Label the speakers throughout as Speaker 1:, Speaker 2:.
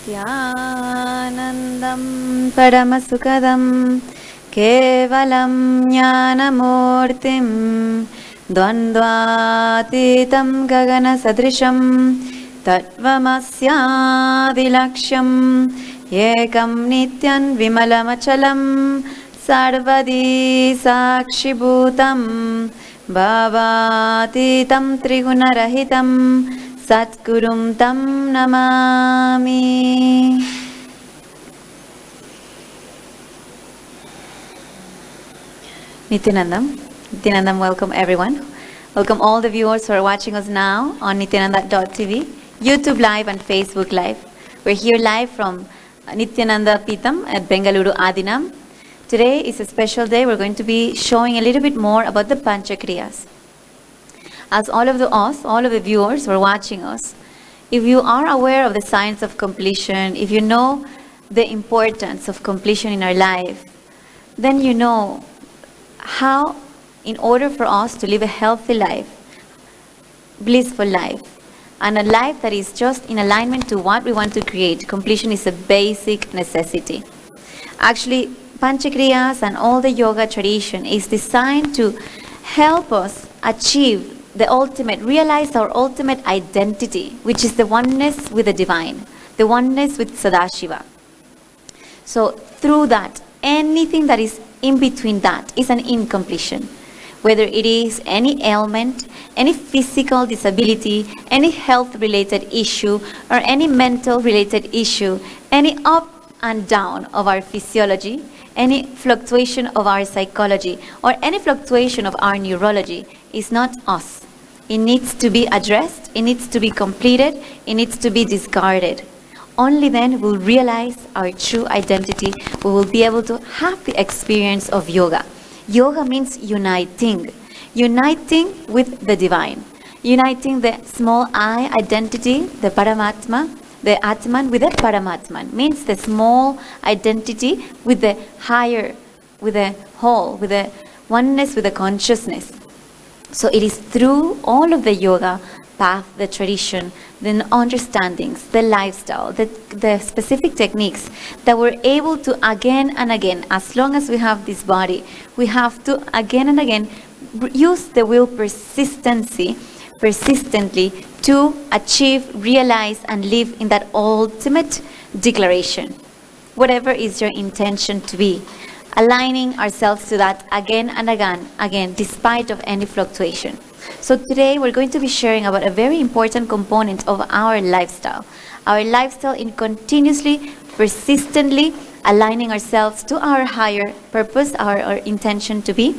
Speaker 1: Nithyanandam Paramasukadam Kevalam Jnanamurtim Dvandvatitam Gagana Sadrisham Tattvamasyadilaksham Ekam Nityan Vimalamachalam Sarvadi Sakshibhutam Bhavatitam Trigunarahitam Satgurum Tam Namami. Nithyanandam, welcome everyone. Welcome all the viewers who are watching us now on Nithyananda.tv, YouTube Live and Facebook Live. We're here live from Nithyananda Peetham at Bengaluru Adinam. Today is a special day. We're going to be showing a little bit more about the Pancha Kriyas. As all of the viewers who are watching us, if you are aware of the science of completion, if you know the importance of completion in our life, then you know how, in order for us to live a healthy life, blissful life, and a life that is just in alignment to what we want to create, completion is a basic necessity. Actually, Pancha Kriyas and all the yoga tradition is designed to help us achieve the ultimate, realize our ultimate identity, which is the oneness with the divine, the oneness with Sadashiva. So through that, anything that is in between that is an incompletion. Whether it is any ailment, any physical disability, any health-related issue, or any mental-related issue, any up and down of our physiology, any fluctuation of our psychology, or any fluctuation of our neurology is not us. It needs to be addressed, it needs to be completed, it needs to be discarded. Only then we'll realize our true identity. We will be able to have the experience of yoga. Yoga means uniting. Uniting with the divine. Uniting the small I identity, the Paramatma, the Atman with the Paramatman. Means the small identity with the higher, with the whole, with the oneness, with the consciousness. So it is through all of the yoga path, the tradition, the understandings, the lifestyle, the specific techniques that we're able to again and again, as long as we have this body, we have to again and again use the will persistently to achieve, realize, and live in that ultimate declaration. Whatever is your intention to be. Aligning ourselves to that again and again, despite of any fluctuation. So today we're going to be sharing about a very important component of our lifestyle. Our lifestyle in continuously, persistently aligning ourselves to our higher purpose, our intention to be.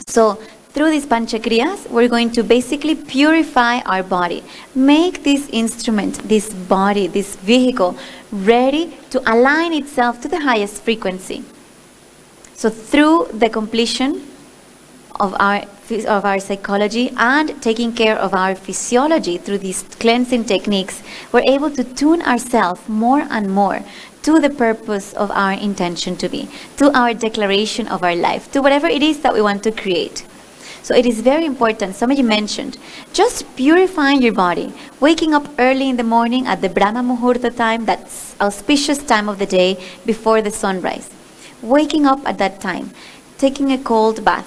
Speaker 1: So through these Pancha Kriyas, we're going to basically purify our body. Make this instrument, this body, this vehicle, ready to align itself to the highest frequency. So through the completion of our psychology and taking care of our physiology through these cleansing techniques, we're able to tune ourselves more and more to the purpose of our intention to be, to our declaration of our life, to whatever it is that we want to create. So it is very important, somebody mentioned, just purifying your body, waking up early in the morning at the Brahma Muhurta time, that's auspicious time of the day before the sunrise. Waking up at that time, taking a cold bath,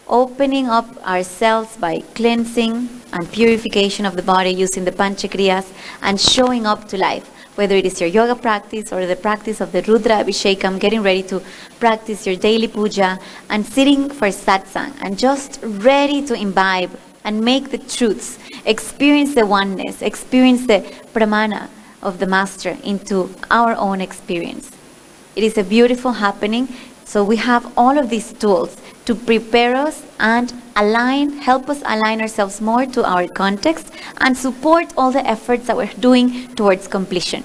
Speaker 1: opening up ourselves by cleansing and purification of the body using the Pancha Kriyas and showing up to life. Whether it is your yoga practice or the practice of the Rudra Abhishekam, getting ready to practice your daily puja and sitting for satsang and just ready to imbibe and make the truths, experience the oneness, experience the pramana of the master into our own experience. It is a beautiful happening. So we have all of these tools to prepare us and help us align ourselves more to our context and support all the efforts that we're doing towards completion.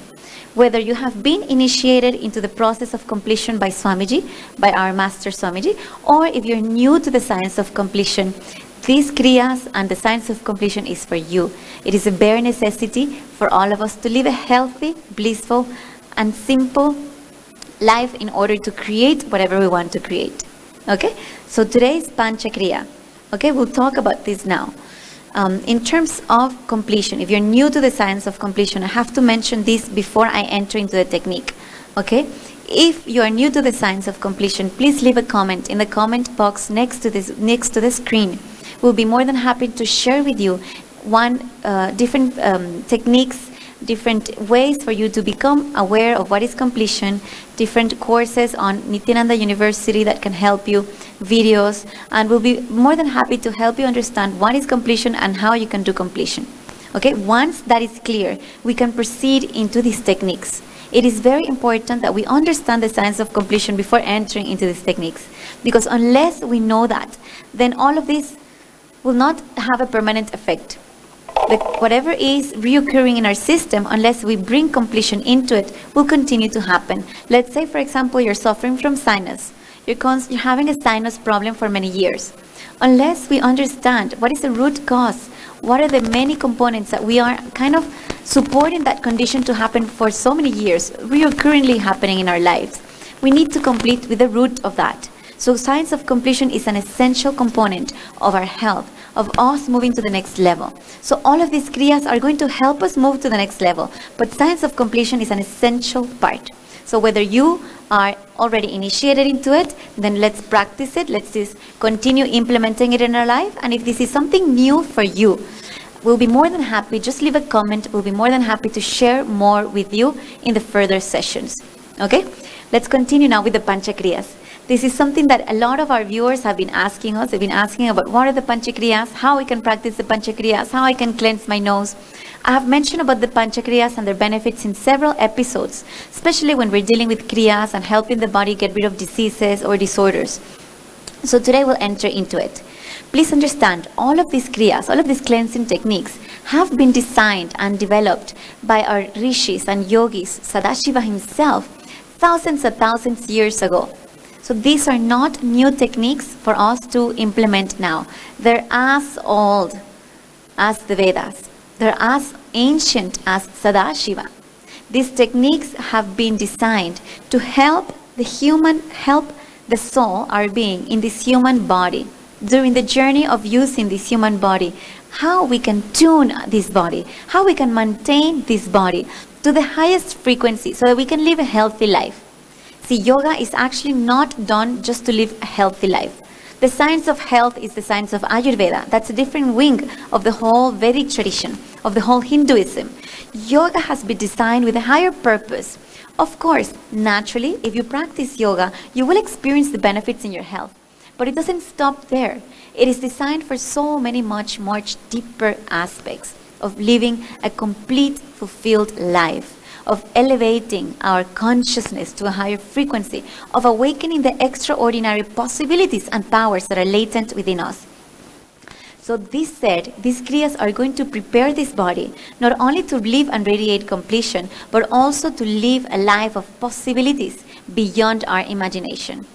Speaker 1: Whether you have been initiated into the process of completion by Swamiji, by our Master Swamiji, or if you're new to the science of completion, these Kriyas and the science of completion is for you. It is a bare necessity for all of us to live a healthy, blissful, and simple life in order to create whatever we want to create. Okay, so today's Pancha Kriya. Okay, we'll talk about this now. In terms of completion, if you're new to the science of completion, I have to mention this before I enter into the technique. Okay? If you are new to the science of completion, please leave a comment in the comment box next to the screen. We'll be more than happy to share with you different techniques, different ways for you to become aware of what is completion, different courses on Nithyananda University that can help you, videos, and we'll be more than happy to help you understand what is completion and how you can do completion. Okay, once that is clear, we can proceed into these techniques. It is very important that we understand the science of completion before entering into these techniques, because unless we know that, then all of this will not have a permanent effect. Whatever is reoccurring in our system, unless we bring completion into it, will continue to happen. Let's say, for example, you're suffering from sinus. You're having a sinus problem for many years. Unless we understand what is the root cause, what are the many components that we are kind of supporting that condition to happen for so many years, reoccurringly happening in our lives, we need to complete with the root of that. So science of completion is an essential component of our health, of us moving to the next level. So all of these kriyas are going to help us move to the next level, but science of completion is an essential part. So whether you are already initiated into it, then let's practice it, let's just continue implementing it in our life, and if this is something new for you, we'll be more than happy, just leave a comment, we'll be more than happy to share more with you in the further sessions. Okay? Let's continue now with the Pancha Kriyas. This is something that a lot of our viewers have been asking us. They've been asking about what are the Pancha Kriyas, how we can practice the Pancha Kriyas, how I can cleanse my nose. I have mentioned about the Pancha Kriyas and their benefits in several episodes, especially when we're dealing with Kriyas and helping the body get rid of diseases or disorders. So today we'll enter into it. Please understand, all of these Kriyas, all of these cleansing techniques have been designed and developed by our rishis and yogis, Sadashiva himself, thousands and thousands years ago. So these are not new techniques for us to implement now. They're as old as the Vedas. They're as ancient as Sadashiva. These techniques have been designed to help the soul, our being, in this human body, during the journey of using this human body, how we can tune this body, how we can maintain this body to the highest frequency so that we can live a healthy life. See, yoga is actually not done just to live a healthy life. The science of health is the science of Ayurveda. That's a different wing of the whole Vedic tradition, of the whole Hinduism. Yoga has been designed with a higher purpose. Of course, naturally, if you practice yoga, you will experience the benefits in your health. But it doesn't stop there. It is designed for so many much deeper aspects of living a complete, fulfilled life, of elevating our consciousness to a higher frequency, of awakening the extraordinary possibilities and powers that are latent within us. So this said, these kriyas are going to prepare this body not only to live and radiate completion, but also to live a life of possibilities beyond our imagination.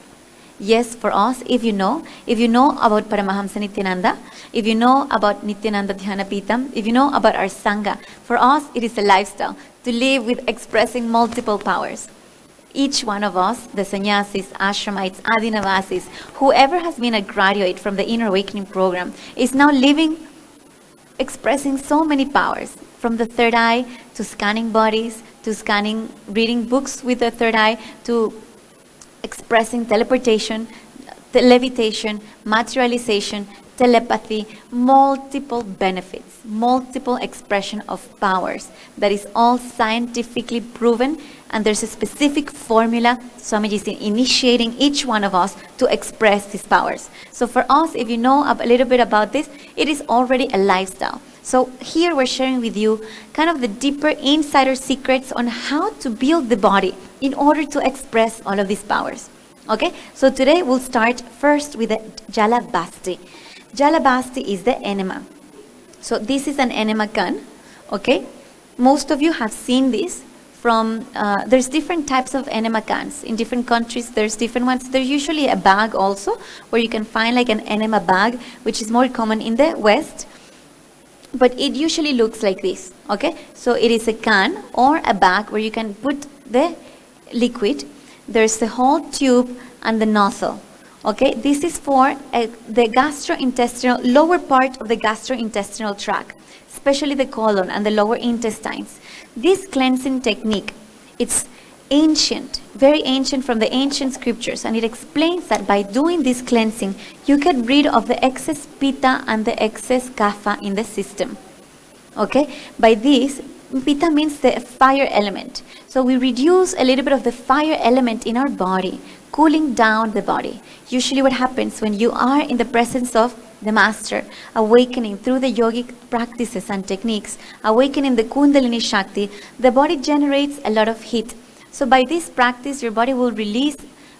Speaker 1: Yes, for us, if you know about Paramahamsa Nithyananda, if you know about Nithyananda Dhyanapitam, if you know about our Sangha, for us it is a lifestyle to live with expressing multiple powers. Each one of us, the sannyasis, ashramites, adinavasis, whoever has been a graduate from the Inner Awakening program, is now living, expressing so many powers, from the third eye to scanning bodies, to scanning, reading books with the third eye, to expressing teleportation, levitation, materialization, telepathy, multiple benefits, multiple expression of powers. That is all scientifically proven, and there's a specific formula Swamiji is initiating each one of us to express these powers. So for us, if you know a little bit about this, it is already a lifestyle. So here we're sharing with you kind of the deeper insider secrets on how to build the body in order to express all of these powers. Okay, so today we'll start first with the Jalabasti. Jalabasti is the enema. So this is an enema can, okay? Most of you have seen this from, there's different types of enema cans. In different countries, there's different ones. There's usually a bag also, where you can find like an enema bag, which is more common in the West. But it usually looks like this, okay? So it is a can or a bag where you can put the liquid. There's the whole tube and the nozzle, Okay, this is for the gastrointestinal, lower part of the gastrointestinal tract, especially the colon and the lower intestines. This cleansing technique, it's ancient, very ancient from the ancient scriptures, and it explains that by doing this cleansing, you get rid of the excess pitta and the excess kapha in the system. Okay, by this, pitta means the fire element. So we reduce a little bit of the fire element in our body, cooling down the body. Usually what happens when you are in the presence of the master, awakening through the yogic practices and techniques, awakening the Kundalini Shakti, the body generates a lot of heat. So by this practice, your body will release,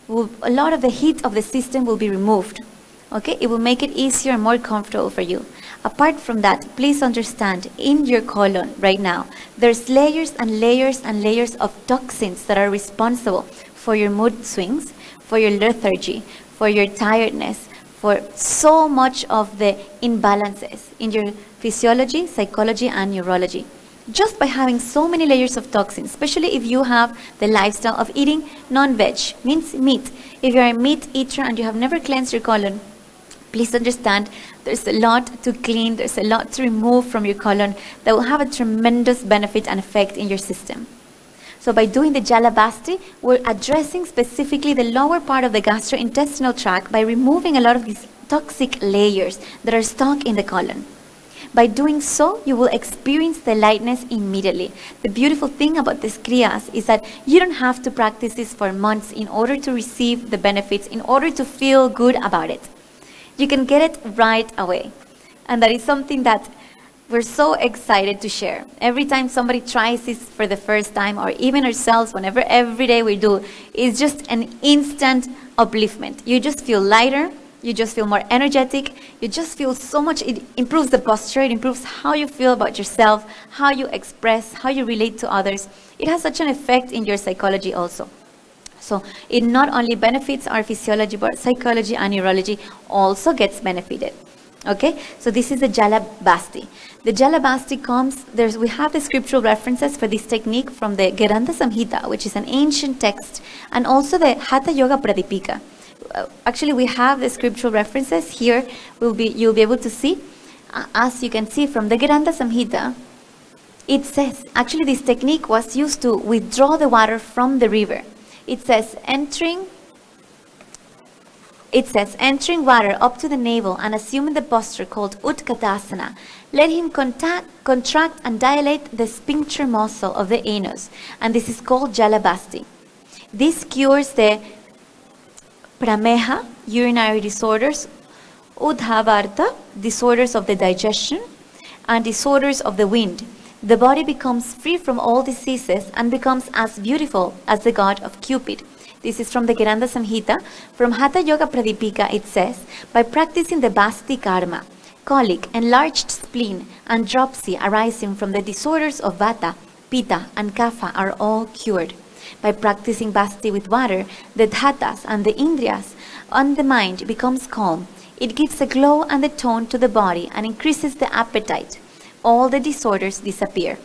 Speaker 1: a lot of the heat of the system will be removed. Okay, it will make it easier and more comfortable for you. Apart from that, please understand, in your colon right now, there's layers and layers and layers of toxins that are responsible for your mood swings, for your lethargy, for your tiredness, for so much of the imbalances in your physiology, psychology, and neurology. Just by having so many layers of toxins, especially if you have the lifestyle of eating non-veg, means meat. If you're a meat eater and you have never cleansed your colon, please understand there's a lot to clean, there's a lot to remove from your colon that will have a tremendous benefit and effect in your system. So by doing the Jalabhasti, we're addressing specifically the lower part of the gastrointestinal tract by removing a lot of these toxic layers that are stuck in the colon. By doing so, you will experience the lightness immediately. The beautiful thing about this Kriyas is that you don't have to practice this for months in order to receive the benefits, in order to feel good about it. You can get it right away. And that is something that we're so excited to share. Every time somebody tries this for the first time, or even ourselves, whenever every day we do, it's just an instant upliftment. You just feel lighter, you just feel more energetic, you just feel so much, it improves the posture, it improves how you feel about yourself, how you express, how you relate to others. It has such an effect in your psychology also. So it not only benefits our physiology, but psychology and neurology also gets benefited. Okay, so this is the Jalabhasti. The Jalabhasti comes, we have the scriptural references for this technique from the Grantha Samhita, which is an ancient text, and also the Hatha Yoga Pradipika. Actually, we have the scriptural references here. You'll be able to see, as you can see from the Grantha Samhita, it says, actually this technique was used to withdraw the water from the river. It says entering water up to the navel and assuming the posture called Utkatasana. Let him contract and dilate the sphincter muscle of the anus, and this is called Jalabhasti. This cures the prameha, urinary disorders, udhavarta, disorders of the digestion, and disorders of the wind. The body becomes free from all diseases and becomes as beautiful as the god of Cupid. This is from the Grantha Samhita. From Hatha Yoga Pradipika, it says, by practicing the Bhasti Karma, colic, enlarged spleen, and dropsy arising from the disorders of Vata, Pitta, and Kapha are all cured. By practicing Bhasti with water, the Dhatas and the Indriyas on the mind becomes calm. It gives a glow and a tone to the body and increases the appetite. All the disorders disappear.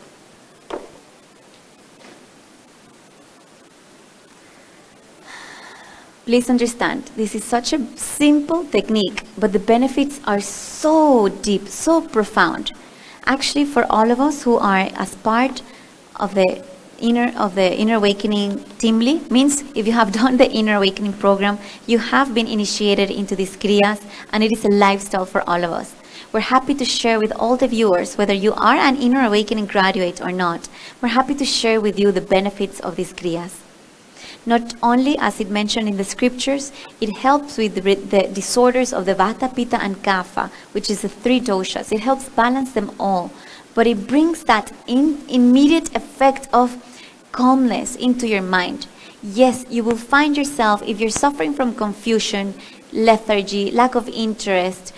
Speaker 1: Please understand, this is such a simple technique, but the benefits are so deep, so profound. Actually, for all of us who are as part of the Inner Awakening Teamly, means if you have done the Inner Awakening program, you have been initiated into these Kriyas, and it is a lifestyle for all of us. We're happy to share with all the viewers, whether you are an Inner Awakening graduate or not, we're happy to share with you the benefits of these Kriyas. Not only, as it mentioned in the scriptures, it helps with the disorders of the Vata, Pitta, and Kapha, which is the three doshas. It helps balance them all, but it brings that immediate effect of calmness into your mind. Yes, you will find yourself, if you're suffering from confusion, lethargy, lack of interest,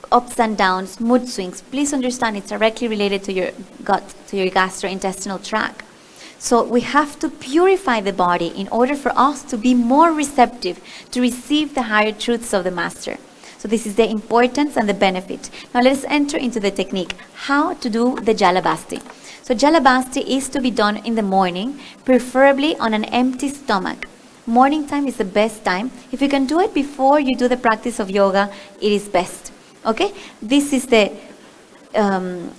Speaker 1: ups and downs, mood swings, please understand it's directly related to your gut, to your gastrointestinal tract. So we have to purify the body in order for us to be more receptive to receive the higher truths of the Master. So this is the importance and the benefit. Now let us enter into the technique, how to do the Jalabhasti. So Jalabhasti is to be done in the morning, preferably on an empty stomach. Morning time is the best time. If you can do it before you do the practice of yoga, it is best. Okay? This is the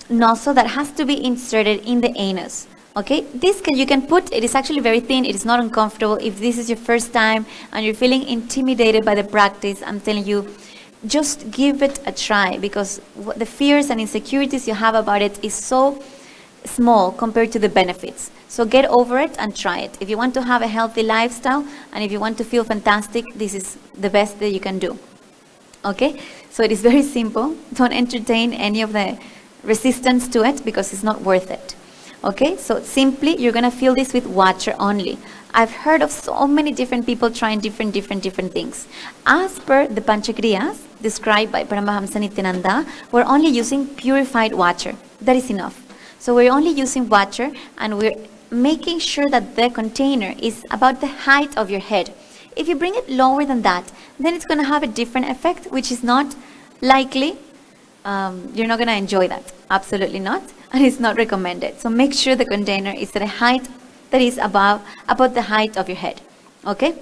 Speaker 1: nozzle that has to be inserted in the anus. Okay, you can put, it is actually very thin, it is not uncomfortable. If this is your first time and you're feeling intimidated by the practice, I'm telling you, just give it a try, because the fears and insecurities you have about it is so small compared to the benefits. So get over it and try it. If you want to have a healthy lifestyle and if you want to feel fantastic, this is the best that you can do. Okay, so it is very simple. Don't entertain any of the resistance to it, because it's not worth it. Okay, so simply you're going to feel this with water only. I've heard of so many different people trying different things. As per the Pancha Kriyas described by Paramahamsa Nithyananda, we're only using purified water. That is enough. So we're only using water, and we're making sure that the container is about the height of your head. If you bring it lower than that, then it's going to have a different effect, which is not likely. You're not going to enjoy that. Absolutely not. And it's not recommended. So make sure the container is at a height that is about the height of your head. Okay?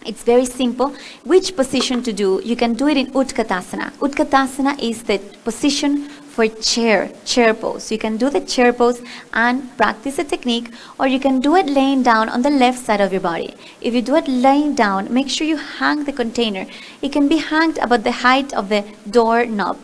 Speaker 1: It's very simple. Which position to do? You can do it in Utkatasana. Utkatasana is the position for chair pose. You can do the chair pose and practice the technique, or you can do it laying down on the left side of your body. If you do it laying down, make sure you hang the container. It can be hanged about the height of the doorknob.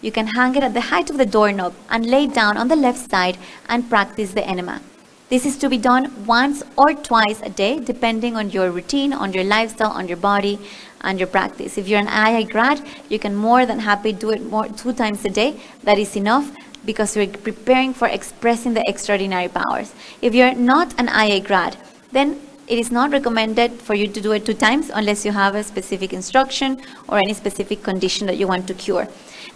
Speaker 1: You can hang it at the height of the doorknob and lay down on the left side and practice the enema. This is to be done once or twice a day, depending on your routine, on your lifestyle, on your body, and your practice. If you're an II grad, you can more than happy do it 2 times a day. That is enough, because you're preparing for expressing the extraordinary powers. If you're not an II grad, then it is not recommended for you to do it 2 times unless you have a specific instruction or any specific condition that you want to cure.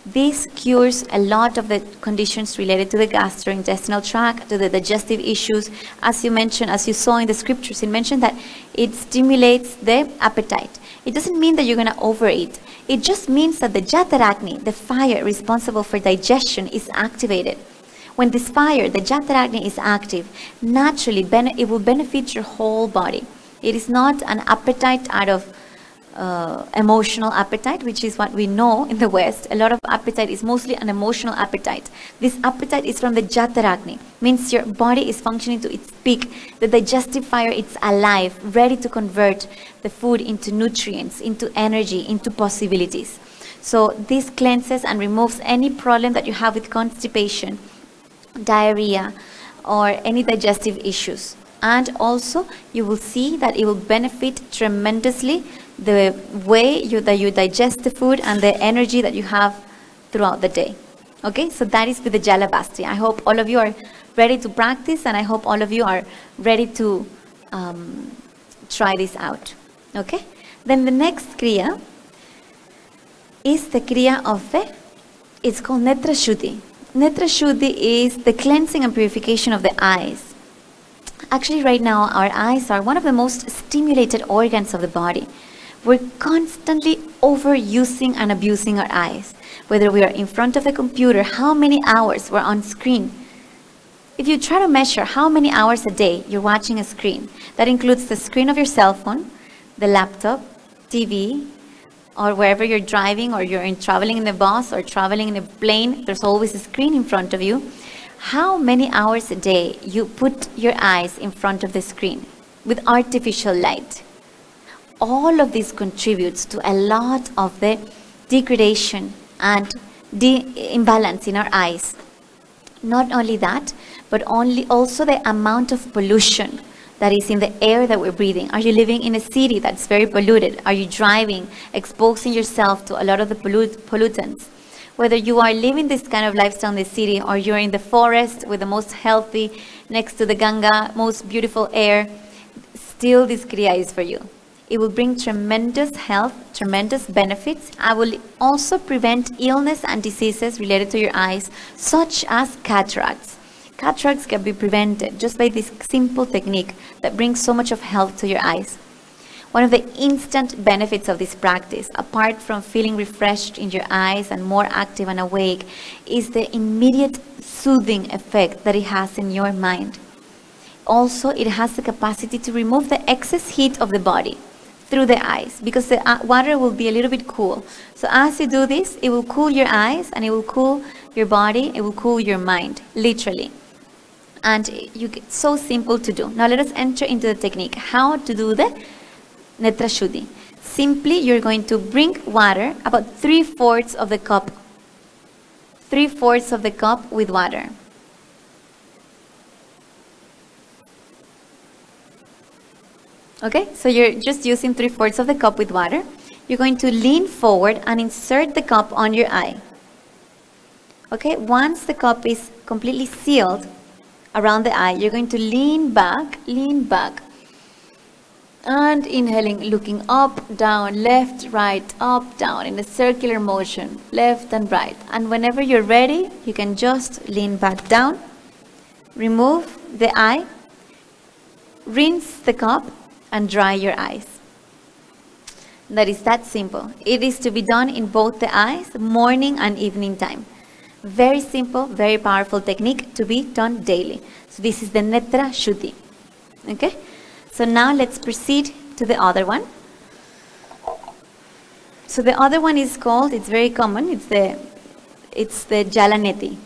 Speaker 1: This cures a lot of the conditions related to the gastrointestinal tract, to the digestive issues. As you mentioned, as you saw in the scriptures, it mentioned that it stimulates the appetite. It doesn't mean that you're going to overeat. It just means that the Jataragni, the fire responsible for digestion, is activated. When this fire, the Jataragni, is active, naturally it will benefit your whole body. It is not an appetite out of emotional appetite, which is what we know in the West. A lot of appetite is mostly an emotional appetite. This appetite is from the Jataragni, means your body is functioning to its peak. The digestive fire is alive, ready to convert the food into nutrients, into energy, into possibilities. So this cleanses and removes any problem that you have with constipation, diarrhea, or any digestive issues. And also you will see that it will benefit tremendously the way that you digest the food and the energy that you have throughout the day. Okay, so that is with the Jalabasti. I hope all of you are ready to practice, and I hope all of you are ready to try this out. Okay, then the next Kriya is the Kriya of it's called Netra Shuddhi. Netra Shuddhi is the cleansing and purification of the eyes. Actually, right now, our eyes are one of the most stimulated organs of the body. We're constantly overusing and abusing our eyes. Whether we are in front of a computer, how many hours we're on screen. If you try to measure how many hours a day you're watching a screen, that includes the screen of your cell phone, the laptop, TV, or wherever you're driving, or you're traveling in the bus or traveling in a plane, there's always a screen in front of you. How many hours a day you put your eyes in front of the screen with artificial light? All of this contributes to a lot of the degradation and imbalance in our eyes. Not only that, but also the amount of pollution that is in the air that we're breathing. Are you living in a city that's very polluted? Are you driving, exposing yourself to a lot of the pollutants? Whether you are living this kind of lifestyle in the city, or you're in the forest with the most healthy, next to the Ganga, most beautiful air, still this Kriya is for you. It will bring tremendous health, tremendous benefits. I will also prevent illness and diseases related to your eyes, such as cataracts. Cataracts can be prevented just by this simple technique that brings so much of health to your eyes. One of the instant benefits of this practice, apart from feeling refreshed in your eyes and more active and awake, is the immediate soothing effect that it has in your mind. also it has the capacity to remove the excess heat of the body through the eyes, because the water will be a little bit cool. So as you do this, it will cool your eyes and it will cool your body, it will cool your mind, literally. And it's so simple to do. Now let us enter into the technique, how to do the Netra Shuddhi. Simply, you're going to bring water, about 3/4 of the cup. 3/4 of the cup with water. Okay, so you're just using 3/4 of the cup with water. You're going to lean forward and insert the cup on your eye. Okay, once the cup is completely sealed around the eye, you're going to lean back, and inhaling, looking up, down, left, right, up, down, in a circular motion, left and right. And whenever you're ready, you can just lean back down, remove the eye, rinse the cup, and dry your eyes. That is that simple. It is to be done in both the eyes, morning and evening time. Very simple, very powerful technique to be done daily. So this is the Netra Shuddhi. Okay? So now let's proceed to the other one. So the other one is called, it's very common, it's the Jalaneti.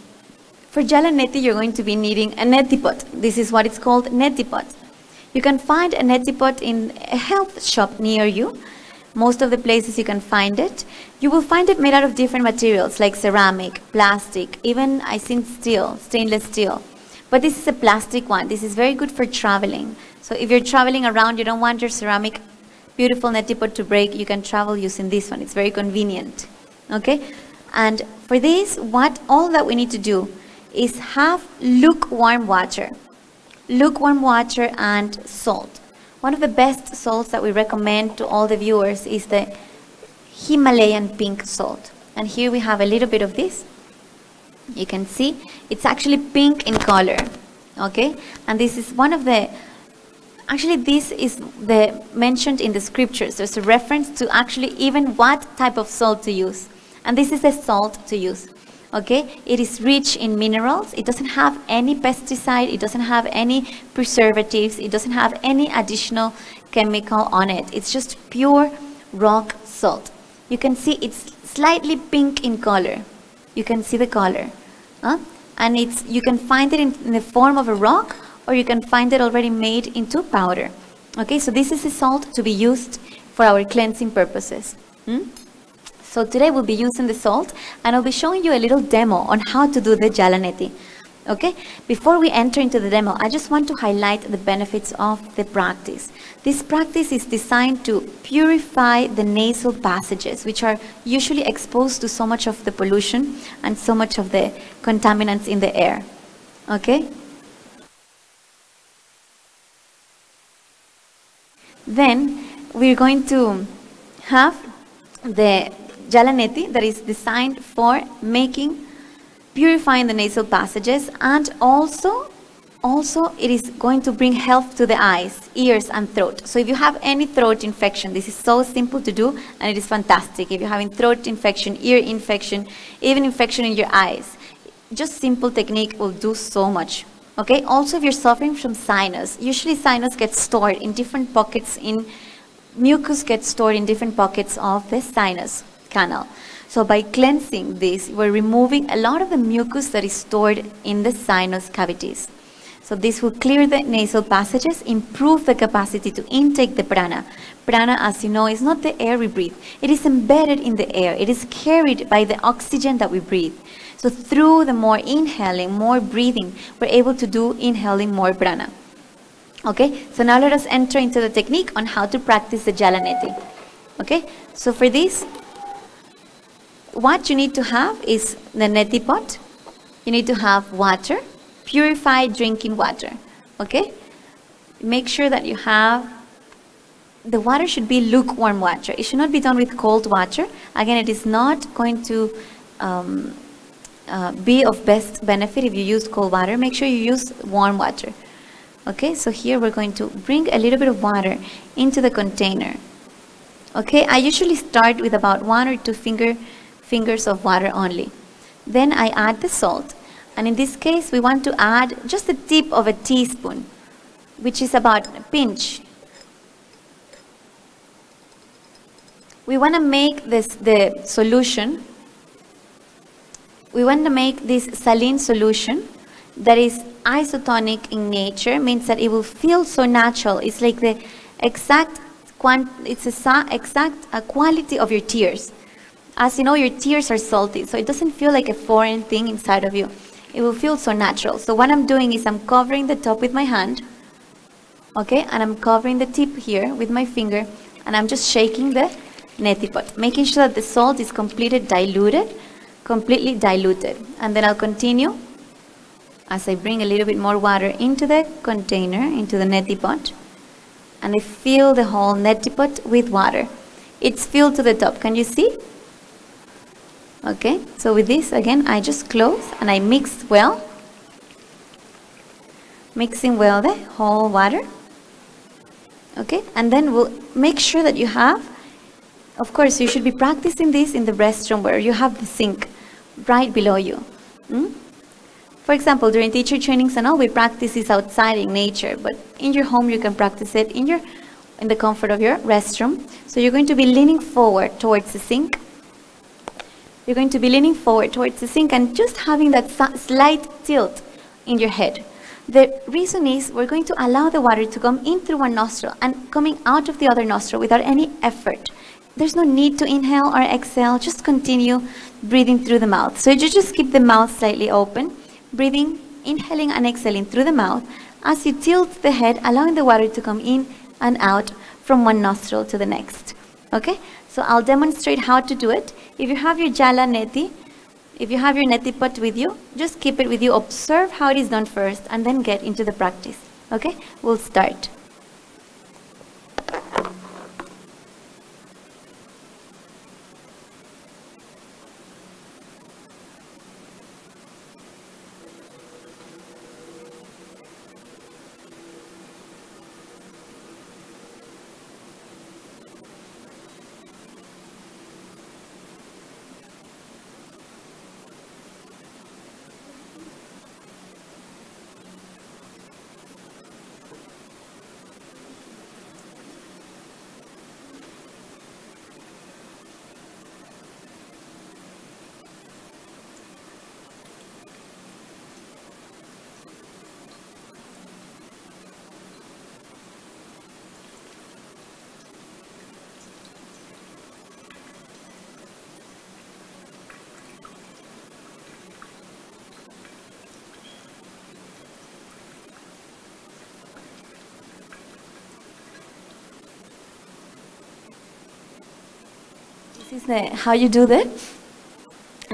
Speaker 1: For Jalaneti, you're going to be needing a neti pot. This is what it's called, neti pot. You can find a neti pot in a health shop near you. Most of the places you can find it. You will find it made out of different materials like ceramic, plastic, even I think steel, stainless steel. But this is a plastic one. This is very good for traveling. So if you're traveling around, you don't want your ceramic beautiful neti pot to break, you can travel using this one. It's very convenient. Okay? And for this, all that we need to do is have lukewarm water. Lukewarm water and salt. One of the best salts that we recommend to all the viewers is the Himalayan pink salt. And here we have a little bit of this. You can see it's actually pink in color. Okay? And this is one of the, actually this is mentioned in the scriptures. There's a reference to actually even what type of salt to use. And this is the salt to use. Okay, it is rich in minerals. It doesn't have any pesticide. It doesn't have any preservatives. It doesn't have any additional chemical on it. It's just pure rock salt. You can see it's slightly pink in color. You can see the color. And you can find it in the form of a rock, or you can find it already made into powder. Okay, so this is a salt to be used for our cleansing purposes. So today we'll be using the salt, and I'll be showing you a little demo on how to do the Jalaneti. Okay? Before we enter into the demo, I just want to highlight the benefits of the practice. This practice is designed to purify the nasal passages, which are usually exposed to so much of the pollution and so much of the contaminants in the air. Okay? Then we're going to have the Jalaneti that is designed for purifying the nasal passages, and also it is going to bring health to the eyes, ears and throat. So if you have any throat infection, this is so simple to do and it is fantastic. If you're having throat infection, ear infection, even infection in your eyes, just simple technique will do so much. Okay, also if you're suffering from sinus, usually sinus gets stored in different pockets, mucus gets stored in different pockets of the sinus canal. So by cleansing this, we're removing a lot of the mucus that is stored in the sinus cavities. So this will clear the nasal passages, improve the capacity to intake the prana. Prana, as you know, is not the air we breathe. It is embedded in the air. It is carried by the oxygen that we breathe. So through the more inhaling, more breathing, we're able to do inhaling more prana. Okay, so now let us enter into the technique on how to practice the Jalaneti. Okay, so for this, what you need to have is the neti pot. You need to have water, purified drinking water. Okay, make sure that you have, the water should be lukewarm water. It should not be done with cold water. Again, it is not going to be of best benefit if you use cold water. Make sure you use warm water. Okay, so here we're going to bring a little bit of water into the container. Okay, I usually start with about 1 or 2 fingers of water only. Then I add the salt, and in this case we want to add just the tip of a teaspoon. which is about pinch. We want to make the solution. We want to make this saline solution that is isotonic in nature, means that it will feel so natural. It's like the exact quality of your tears. As you know, your tears are salty, so it doesn't feel like a foreign thing inside of you. It will feel so natural. So what I'm doing is I'm covering the top with my hand, okay, and I'm covering the tip here with my finger, and I'm just shaking the neti pot, making sure that the salt is completely diluted. And then I'll continue as I bring a little bit more water into the container, into the neti pot, and I fill the whole neti pot with water. It's filled to the top. Can you see? Okay, so with this again, I just close and I mix well, mixing well the whole water. Okay, and then we'll make sure that you have, of course, you should be practicing this in the restroom where you have the sink right below you. For example, during teacher trainings and all, we practice this outside in nature, but in your home you can practice it in the comfort of your restroom. So you're going to be leaning forward towards the sink. You're going to be leaning forward towards the sink and just having that slight tilt in your head. The reason is we're going to allow the water to come in through one nostril and coming out of the other nostril without any effort. There's no need to inhale or exhale, just continue breathing through the mouth. So you just keep the mouth slightly open, breathing, inhaling and exhaling through the mouth as you tilt the head, allowing the water to come in and out from one nostril to the next. Okay, so I'll demonstrate how to do it. If you have your jala neti, if you have your neti pot with you, just keep it with you. Observe how it is done first and then get into the practice. Okay, we'll start. This is how you do the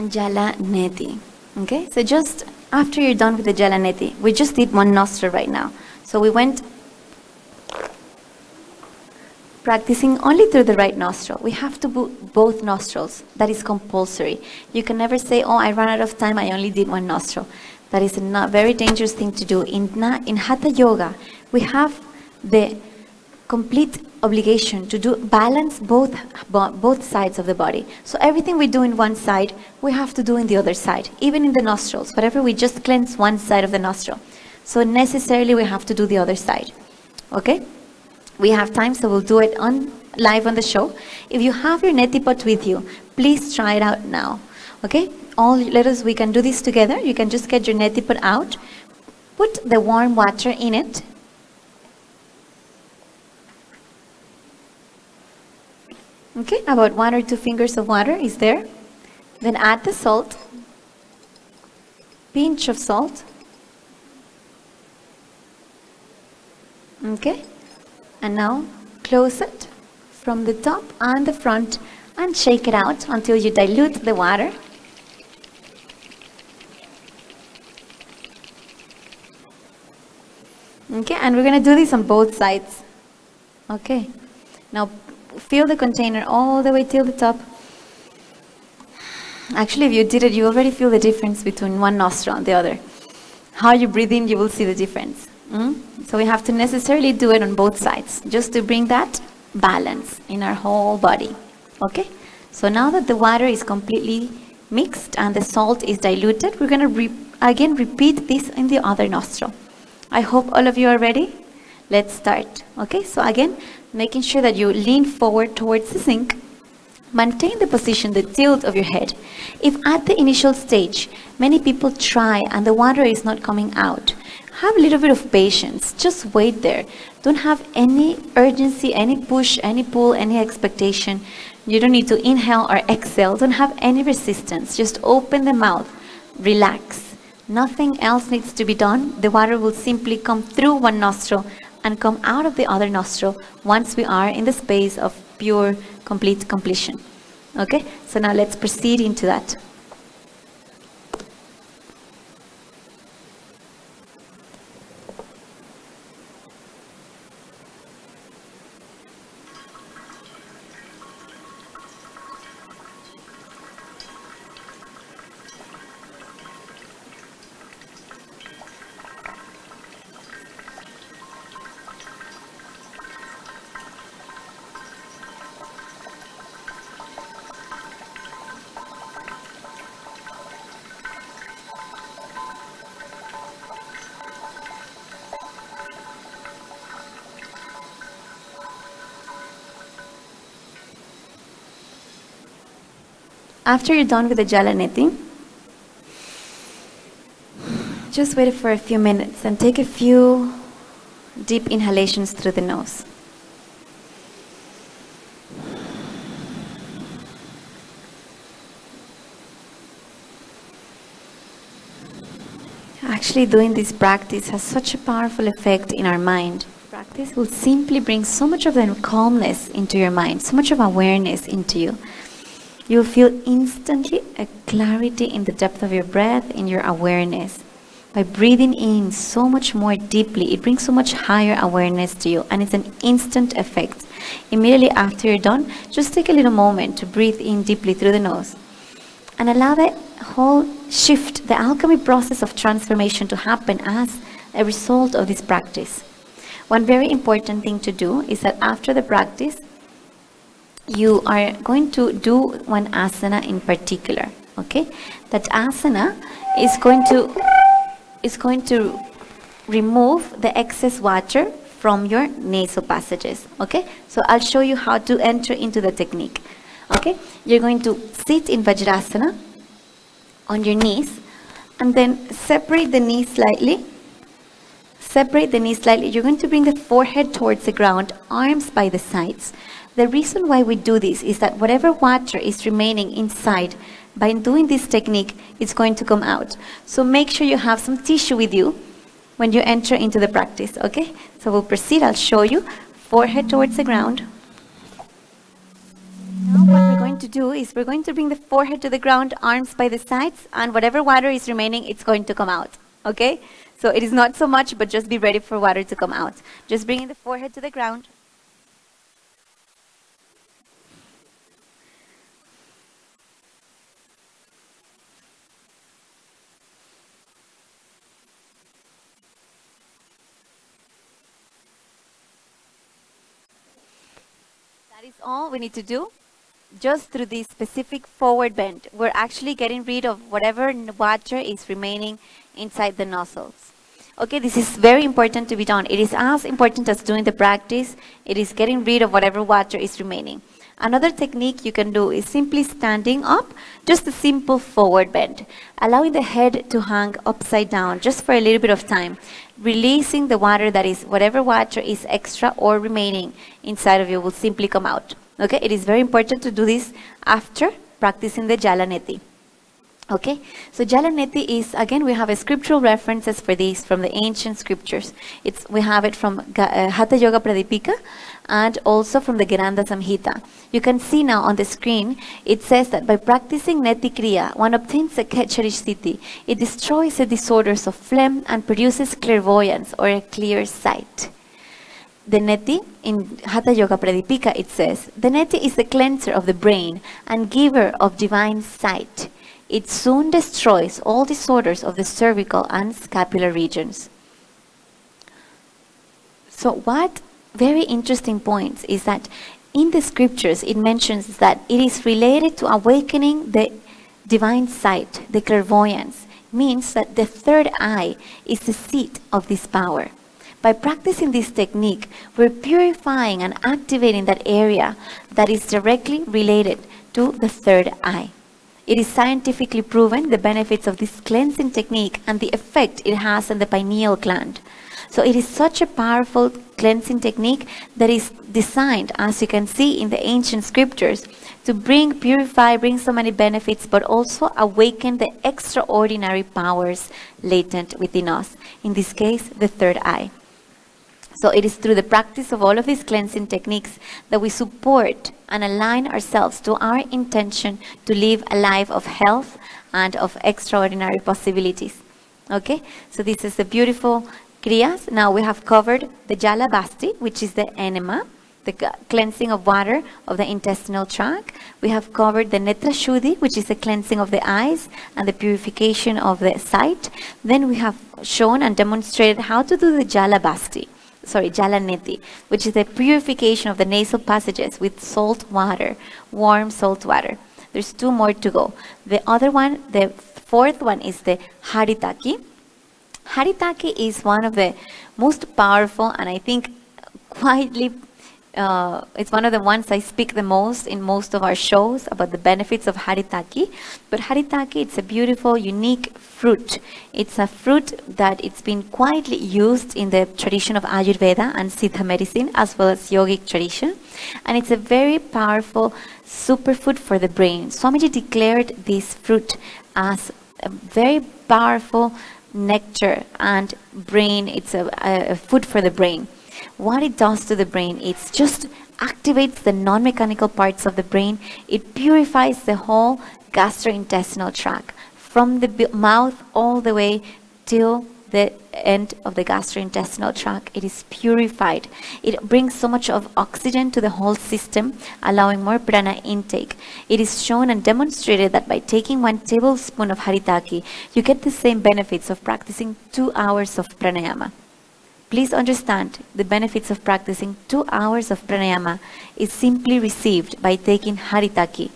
Speaker 1: jala neti. Okay, so just after you're done with the jala neti, we just did one nostril right now. So we went practicing only through the right nostril. We have to do both nostrils. That is compulsory. You can never say, oh, I ran out of time, I only did one nostril. That is a very dangerous thing to do. In Hatha Yoga, we have the complete obligation to do balance both sides of the body. So everything we do in one side, we have to do in the other side. Even in the nostrils, whatever, we just cleanse one side of the nostril. So necessarily we have to do the other side. Okay? We have time, so we'll do it live on the show. If you have your neti pot with you, please try it out now. Okay? We can do this together. You can just get your neti pot out, put the warm water in it. Okay, about 1 or 2 fingers of water is there. Then add the salt, pinch of salt. Okay, and now close it from the top and the front and shake it out until you dilute the water. Okay, and we're going to do this on both sides. Okay, now fill the container all the way till the top. Actually, if you did it, you already feel the difference between one nostril and the other. How you breathe in, you will see the difference. So we have to necessarily do it on both sides, just to bring that balance in our whole body. Okay? So now that the water is completely mixed and the salt is diluted, we're going to again repeat this in the other nostril. I hope all of you are ready. let's start. Okay, so again, making sure that you lean forward towards the sink. Maintain the position, the tilt of your head. If at the initial stage, many people try and the water is not coming out, have a little bit of patience. Just wait there. Don't have any urgency, any push, any pull, any expectation. You don't need to inhale or exhale. Don't have any resistance. Just open the mouth. Relax. Nothing else needs to be done. The water will simply come through one nostril and come out of the other nostril once we are in the space of pure, complete completion. Okay, so now let's proceed into that. After you're done with the Jalaneti, just wait for a few minutes and take a few deep inhalations through the nose. Actually, doing this practice has such a powerful effect in our mind. Practice will simply bring so much of the calmness into your mind, so much of awareness into you. You'll feel instantly a clarity in the depth of your breath, in your awareness. By breathing in so much more deeply, it brings so much higher awareness to you, and it's an instant effect. Immediately after you're done, just take a little moment to breathe in deeply through the nose and allow the whole shift, the alchemy process of transformation to happen as a result of this practice. One very important thing to do is that after the practice, you are going to do one asana in particular, okay? That asana is going to remove the excess water from your nasal passages, okay? So I'll show you how to enter into the technique, okay? You're going to sit in Vajrasana on your knees and then separate the knees slightly. Separate the knees slightly. You're going to bring the forehead towards the ground, arms by the sides. The reason why we do this is that whatever water is remaining inside, by doing this technique, it's going to come out. So make sure you have some tissue with you when you enter into the practice, okay? So we'll proceed. I'll show you. Forehead towards the ground. Now what we're going to do is we're going to bring the forehead to the ground, arms by the sides, and whatever water is remaining, it's going to come out, okay? So it is not so much, but just be ready for water to come out. Just bringing the forehead to the ground. That is all we need to do. Just through this specific forward bend, we're actually getting rid of whatever water is remaining inside the nostrils. Okay, this is very important to be done. It is as important as doing the practice. It is getting rid of whatever water is remaining. Another technique you can do is simply standing up, just a simple forward bend, allowing the head to hang upside down just for a little bit of time, releasing the water that is, whatever water is extra or remaining inside of you will simply come out. Okay, it is very important to do this after practicing the Jalaneti. Okay, so Jalaneti is, again, we have a scriptural references for this from the ancient scriptures. We have it from Hatha Yoga Pradipika and also from the Giranda Samhita. You can see now on the screen, it says that by practicing Neti Kriya, one obtains a Ketcharish Siddhi. It destroys the disorders of phlegm and produces clairvoyance or a clear sight. The Neti, in Hatha Yoga Pradipika, it says, the Neti is the cleanser of the brain and giver of divine sight. It soon destroys all disorders of the cervical and scapular regions. So what very interesting points is that in the scriptures it mentions that it is related to awakening the divine sight, the clairvoyance. Means that the third eye is the seat of this power. By practicing this technique, we're purifying and activating that area that is directly related to the third eye. It is scientifically proven the benefits of this cleansing technique and the effect it has on the pineal gland. So it is such a powerful cleansing technique that is designed, as you can see in the ancient scriptures, to purify, bring so many benefits, but also awaken the extraordinary powers latent within us. In this case, the third eye. So it is through the practice of all of these cleansing techniques that we support and align ourselves to our intention to live a life of health and of extraordinary possibilities. Okay, so this is the beautiful Kriyas. Now we have covered the Jala Basti, which is the enema, the cleansing of water of the intestinal tract. We have covered the Netra Shuddhi, which is the cleansing of the eyes and the purification of the sight. Then we have shown and demonstrated how to do the Jala Basti. Jala Neti, which is the purification of the nasal passages with salt water, warm salt water. There's 2 more to go. The other one, the fourth one, is the Haritaki. Haritaki is one of the most powerful, and I think quietly, it's one of the ones I speak the most in most of our shows about the benefits of Haritaki. But Haritaki, it's a beautiful, unique fruit. It's a fruit that it's been quietly used in the tradition of Ayurveda and Siddha medicine, as well as yogic tradition. And it's a very powerful superfood for the brain. Swamiji declared this fruit as a very powerful nectar and brain. It's a food for the brain. What it does to the brain, it just activates the non-mechanical parts of the brain. It purifies the whole gastrointestinal tract from the mouth all the way till the end of the gastrointestinal tract. It is purified. It brings so much of oxygen to the whole system, allowing more prana intake. It is shown and demonstrated that by taking 1 tablespoon of Haritaki, you get the same benefits of practicing 2 hours of pranayama. Please understand, the benefits of practicing 2 hours of pranayama is simply received by taking Haritaki.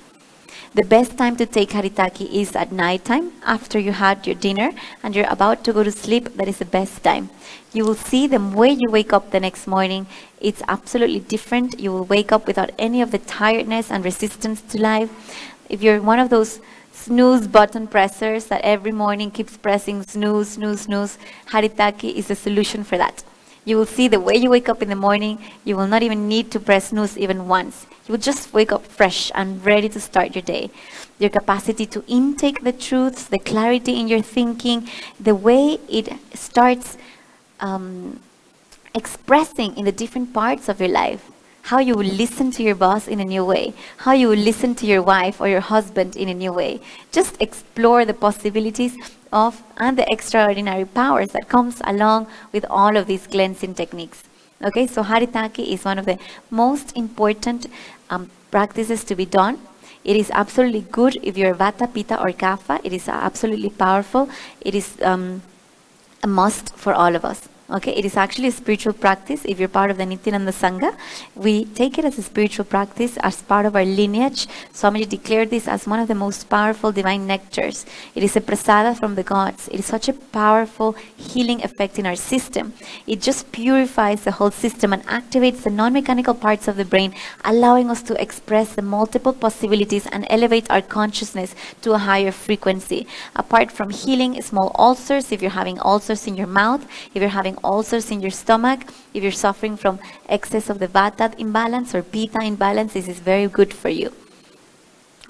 Speaker 1: The best time to take Haritaki is at night time, after you had your dinner and you're about to go to sleep. That is the best time. You will see the way you wake up the next morning, it's absolutely different. You will wake up without any of the tiredness and resistance to life. If you're one of those snooze button pressers that every morning keeps pressing snooze, snooze, snooze, Haritaki is the solution for that. You will see the way you wake up in the morning, you will not even need to press snooze even once. You will just wake up fresh and ready to start your day. Your capacity to intake the truths, the clarity in your thinking, the way it starts expressing in the different parts of your life. How you will listen to your boss in a new way. How you will listen to your wife or your husband in a new way. Just explore the possibilities of and the extraordinary powers that comes along with all of these cleansing techniques. Okay, so Haritaki is one of the most important practices to be done. It is absolutely good if you're Vata, Pitta or Kapha. It is absolutely powerful. It is a must for all of us. Okay, it is actually a spiritual practice. If you're part of the Nithyananda Sangha, we take it as a spiritual practice, as part of our lineage. Swamiji declared this as one of the most powerful divine nectars. It is a prasada from the gods. It is such a powerful healing effect in our system. It just purifies the whole system and activates the non-mechanical parts of the brain, allowing us to express the multiple possibilities and elevate our consciousness to a higher frequency. Apart from healing small ulcers, if you're having ulcers in your mouth, if you're having ulcers in your stomach, if you're suffering from excess of the Vata imbalance or Pitta imbalance, this is very good for you.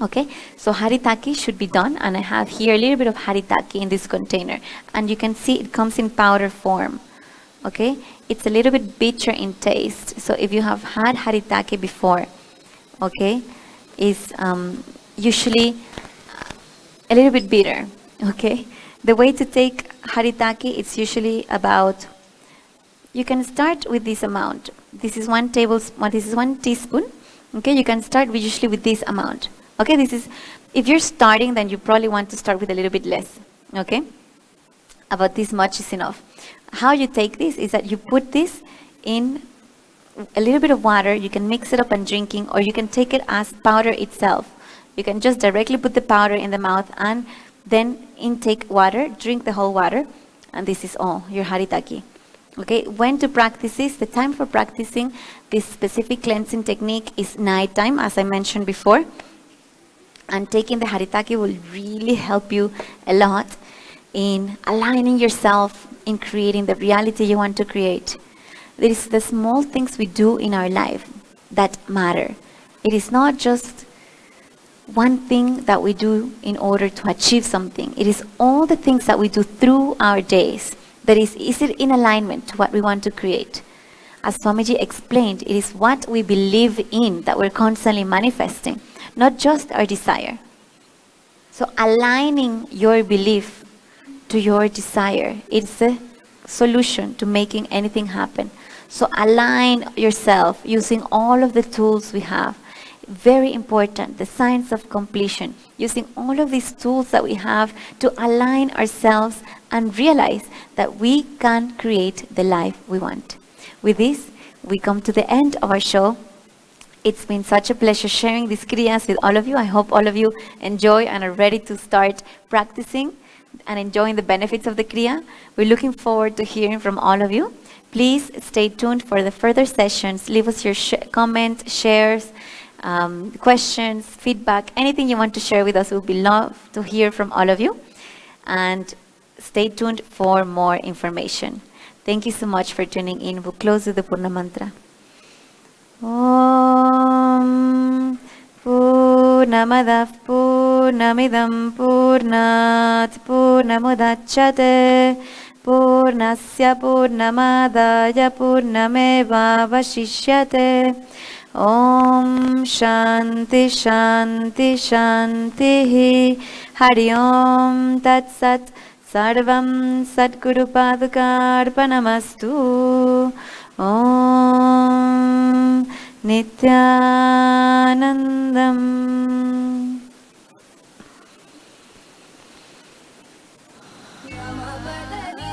Speaker 1: Okay, so Haritaki should be done, and I have here a little bit of Haritaki in this container, and you can see it comes in powder form. Okay, it's a little bit bitter in taste, so if you have had Haritaki before, okay, it's usually a little bit bitter. Okay, the way to take Haritaki, it's usually about, you can start with this amount. This is 1 tablespoon, this is 1 teaspoon. Okay, you can start usually with this amount. Okay, this is, if you're starting, then you probably want to start with a little bit less. Okay, about this much is enough. How you take this is that you put this in a little bit of water. You can mix it up and drinking, or you can take it as powder itself. You can just directly put the powder in the mouth and then intake water, drink the whole water, and this is all your Haritaki. Okay, when to practice this? The time for practicing this specific cleansing technique is nighttime, as I mentioned before. And taking the Haritaki will really help you a lot in aligning yourself, in creating the reality you want to create. There is the small things we do in our life that matter. It is not just one thing that we do in order to achieve something. It is all the things that we do through our days that is it in alignment to what we want to create. As Swamiji explained, it is what we believe in that we're constantly manifesting, not just our desire. So aligning your belief to your desire, it's a solution to making anything happen. So align yourself using all of the tools we have. Very important, the science of completion. Using all of these tools that we have to align ourselves and realize that we can create the life we want. With this, we come to the end of our show. It's been such a pleasure sharing these kriyas with all of you. I hope all of you enjoy and are ready to start practicing and enjoying the benefits of the kriya. We're looking forward to hearing from all of you. Please stay tuned for the further sessions. Leave us your comments, shares, questions, feedback, anything you want to share with us. We would love to hear from all of you. And stay tuned for more information. Thank you so much for tuning in. We'll close with the Purna Mantra. Om Purnamadav Purnamidam Purnat Purnamudachyate Purnasya Purnamadaya Purnameva Vashishyate. Om Shanti Shanti Shanti Hari Om Tat Sat Sarvam Sadguru Padukarpanamastu. Om Nithyanandam.
Speaker 2: Yamavadani